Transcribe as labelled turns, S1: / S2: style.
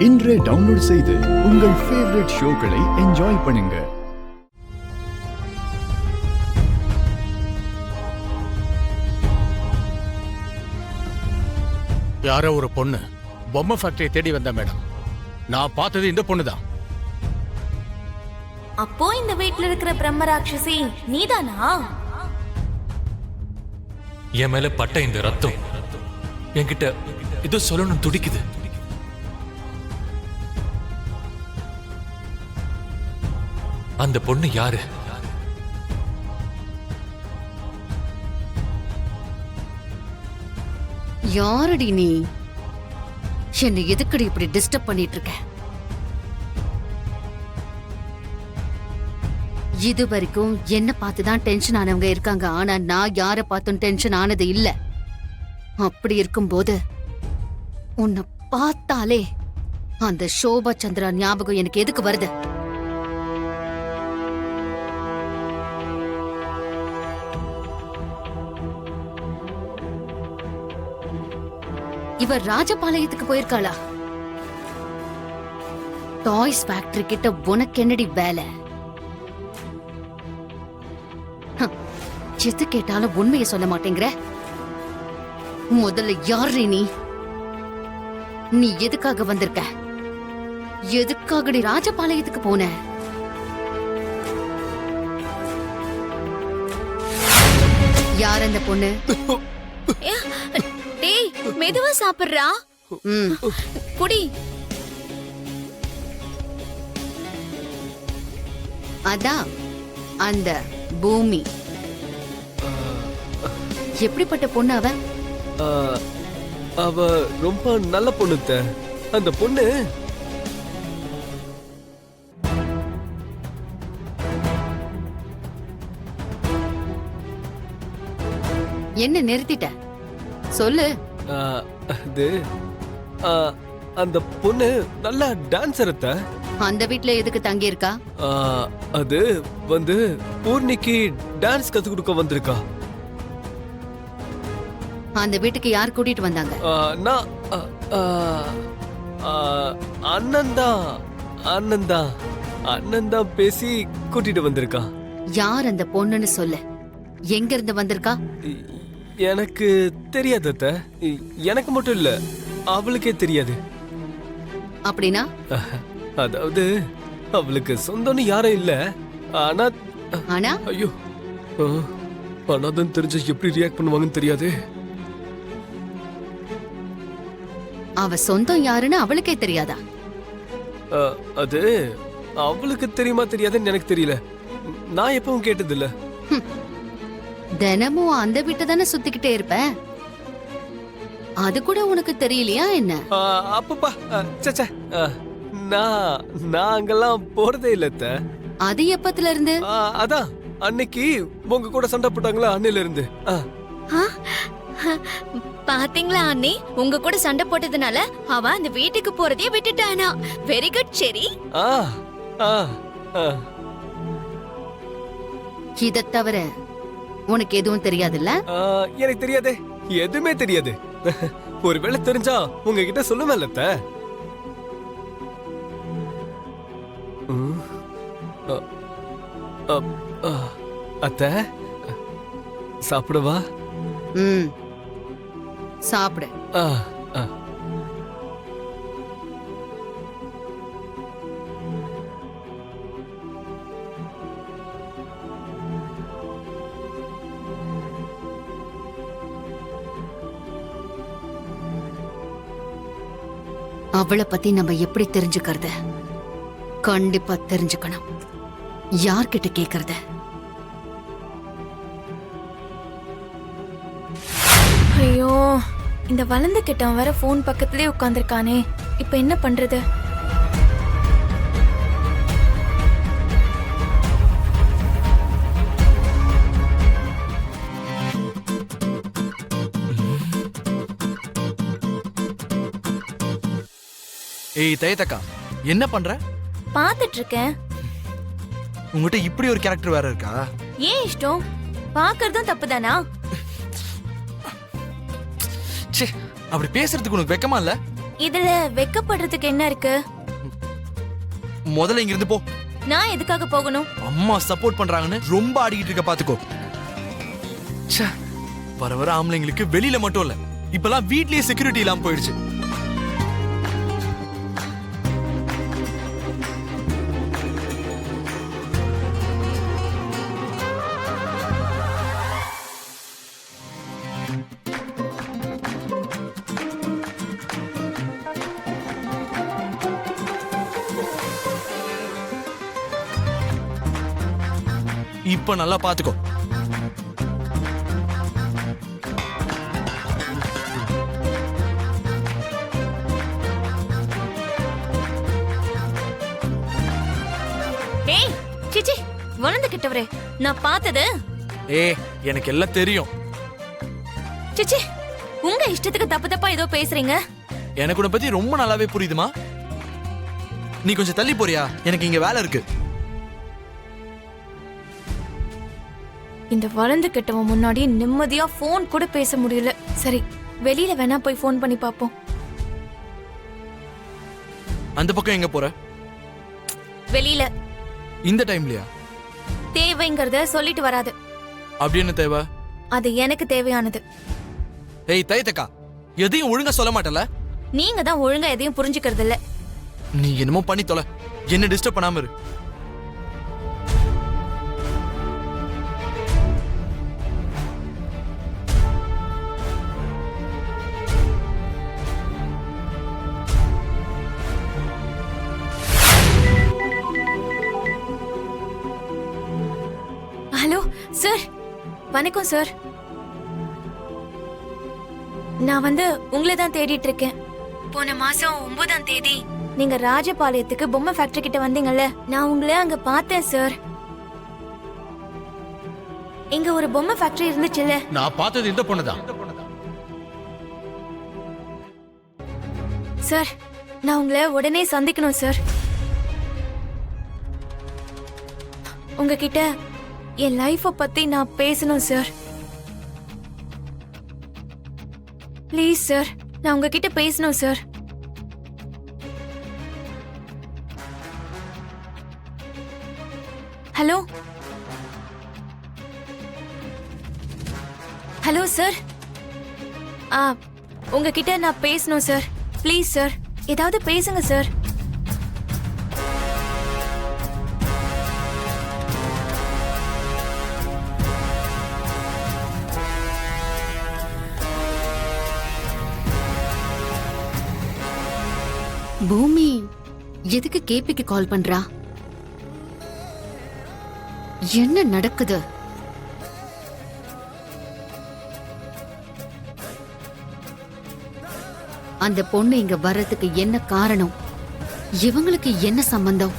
S1: இன்றே டவுன்லோட் செய்து உங்கள் ஃபேவரட் ஷோக்களை என்ஜாய் பண்ணுங்க.
S2: யாரோ ஒரு பொண்ணு பொம்மை ஃபேக்டரியை தேடி வந்த மேடம். நான் பார்த்தது இந்த பொண்ணு தான்.
S3: அப்போ இந்த வீட்ல இருக்கிற பிரம்ம ராட்சசி நீதானா?
S4: என் மேல பட்ட இந்த ரத்தம் என்கிட்ட ஏதோ சொல்லணும் துடிக்குது. அந்த பொண்ணு யாரு?
S5: யாரடி நீ? என்னை எதுக்கடி இப்படி டிஸ்டர்ப் பண்ணிட்டு இருக்க? இது வரைக்கும் என்ன பார்த்துதான் டென்ஷன் ஆனவங்க இருக்காங்க. ஆனா நான் யார பார்த்தும் டென்ஷன் ஆனது இல்ல. அப்படி இருக்கும்போது உன்னை பார்த்தாலே அந்த சோபா சந்திரா ஞாபகம் எனக்கு எதுக்கு வருது? இவ ராஜபாளையத்துக்கு போயிருக்காளா? டாய்ஸ் ஃபேக்டரி கிட்ட உனக்கு என்னடி வேலை? எது கேட்டாலும் உண்மையை சொல்ல மாட்டேங்கிற. முதல்ல யாரு நீ? நீ எதுக்காக வந்திருக்க? எதுக்காகடி ராஜபாளையத்துக்கு போன? யார் அந்த பொண்ணு?
S3: டேய், மெதுவா சாப்பிடுறா. குடி.
S5: அதான் அந்த பூமி. எப்படிப்பட்ட பொண்ணு அவ?
S6: அவ ரொம்ப நல்ல பொண்ணு. அந்த பொண்ணு
S5: என்ன நிறுத்திட்ட? சொல்லு.
S6: அது அந்த பொண்ணு நல்ல டான்சர்.
S5: அந்த வீட்ல எதுக்கு தங்கி இருக்கா?
S6: அது வந்து பூர்ணிக்கு டான்ஸ் கத்து கொடுக்க வந்திருக்கா.
S5: அந்த வீட்டுக்கு யார் கூட்டிட்டு வந்தாங்க?
S6: நான் அண்ணன் தான் பேசி கூட்டிட்டு வந்திருக்கா.
S5: யார் அந்த பொண்ணுன்னு சொல்லு. எங்க இருந்து வந்திருக்கா?
S6: எனக்கு தெரியாது. எனக்கு மட்டும் இல்ல, அவளுக்கே தெரியாது.
S5: அப்படின்னா?
S6: அதாவது அவளுக்கு சொந்தம்னு யாரும் இல்ல. ஆனா
S5: ஆனா
S6: ஐயோ, ஆனாதான் தெரிஞ்ச எப்படி ரியாக்ட் பண்ணுவாங்கன்னு தெரியாது.
S5: அவ சொந்தம் யாருன்னு அவளுக்கே தெரியாதா?
S6: அது அவளுக்கு தெரியுமா தெரியாதுன்னு எனக்கு தெரியல. நான் எப்பவும் கேட்டது இல்ல.
S5: தினமும் அந்த வீட்டை தானே சுத்திக்கிட்டே இருப்ப. அது கூட உனக்கு தெரியலையா என்ன?
S6: அப்பப்பா, சச்சா, நான் அங்கெல்லாம் போறதே இல்ல.
S5: அது எப்பத்துல இருந்து?
S6: அதான் அன்னைக்கு உங்க கூட சண்டை போட்டாங்களா, அன்னையில இருந்து.
S3: பாத்தீங்களா அண்ணி, உங்க கூட சண்டை போட்டதுனால அவ அந்த வீட்டுக்கு போறதே விட்டுட்டானா. வெரி குட் செரி.
S5: இத தவிர உனக்கு எதுவும் தெரியாதுல்ல?
S6: எனக்கு தெரியாதே, எதுவுமே தெரியாது. ஒருவேளை தெரிஞ்சா உங்ககிட்ட சொல்லுவேன்ல. அத்தை, சாப்பிடவா?
S5: சாப்பிடு. அவளை பத்தி நம்ம எப்படி தெரிஞ்சுக்கிறது? கண்டிப்பா தெரிஞ்சுக்கணும். யார்கிட்ட கேக்குறது?
S3: ஐயோ, இந்த வளர்ந்த கிட்டவன் வேற போன் பக்கத்துலயே உட்கார்ந்திருக்கானே. இப்ப என்ன பண்றது?
S7: ஏய் தயத்தக்கா, என்ன பண்ற?
S3: பாத்துட்டு இருக்கேன்.
S7: உங்ககிட்ட இப்படி ஒரு கேரக்டர் வேற இருக்கா?
S3: ஏன் இஷ்டம்? பாக்குறதும் தப்புதானா?
S7: அப்படி பேசுறதுக்கு உனக்கு வெக்கமா இல்ல?
S3: இதுல வெக்கப்படுறதுக்கு என்ன இருக்கு?
S7: முதல்ல இங்க இருந்து போ.
S3: நான் எதுக்காக போகணும்?
S7: அம்மா சப்போர்ட் பண்றாங்கன்னு ரொம்ப ஆடிக்கிட்டு இருக்க பாத்துக்கோ. ச்சே, வர வர ஆம்பளைங்களுக்கு வெளியில மட்டும் இல்ல, இப்பெல்லாம் வீட்லயே செக்யூரிட்டி இல்லாம போயிடுச்சு. இப்ப நல்லா பாத்துக்கோ.
S3: ஏய் சிச்சி, வளர்ந்து கிட்டவரே, நான் பார்த்தது.
S7: எனக்கு எல்லாம் தெரியும்.
S3: சிச்சி, உங்க இஷ்டத்துக்கு தப்பு தப்பா ஏதோ பேசுறீங்க.
S7: எனக்கு உன்னை பத்தி ரொம்ப நல்லாவே புரியுதுமா. நீ கொஞ்சம் தள்ளி போறியா? எனக்கு இங்க வேலை இருக்கு.
S3: இந்த வளர்ந்து கிட்டவன் முன்னாடி நிம்மதியா போன் கூட பேச முடியல. சரி, வெளியில வேணா போய் போன் பண்ணி பாப்போம்.
S7: அந்த பக்கம் எங்க போற?
S3: வெளியில.
S7: இந்த டைம்லயா?
S3: தேவைங்கறத சொல்லிட்டு வராது.
S7: அப்படி என்ன தேவை?
S3: அது எனக்கு தேவையானது.
S7: ஏய் தைத்தக்கா, எதையும் ஒழுங்கா சொல்ல மாட்டல.
S3: நீங்க தான் ஒழுங்கா எதையும் புரிஞ்சுக்கிறது இல்ல.
S7: நீ என்னமோ பண்ணி தொலை, என்ன டிஸ்டர்ப் பண்ணாம இரு.
S3: ஹலோ சார், வணக்கம் சார். நான் உங்களை தான் தேடிட்டு இருக்கேன். போன மாசம் 9ஆம் தேதி நீங்க ராஜபாளையத்துக்கு பொம்மை ஃபேக்டரி கிட்ட வந்தீங்கல்ல, நான் உங்களை அங்க பார்த்தேன் சார். இங்க ஒரு பொம்மை ஃபேக்டரி இருந்துச்சுல்ல?
S2: நான் பார்த்தது இந்த பொண்ணுதான்.
S3: சார், நான் உங்களை உடனே சந்திக்கணும் சார். உங்ககிட்ட என் லைஃப பத்தி நான் பேசணும் சார். ப்ளீஸ் சார், நான் உங்ககிட்ட பேசணும் சார். ஹலோ ஹலோ சார், உங்ககிட்ட நான் பேசணும் சார். ப்ளீஸ் சார், ஏதாவது பேசுங்க சார்.
S5: பூமி எதுக்கு கேபிக்கு கால் பண்றா? என்ன நடக்குது? அந்த பொண்ணு இங்க வர்றதுக்கு என்ன காரணம்? இவங்களுக்கு என்ன சம்பந்தம்?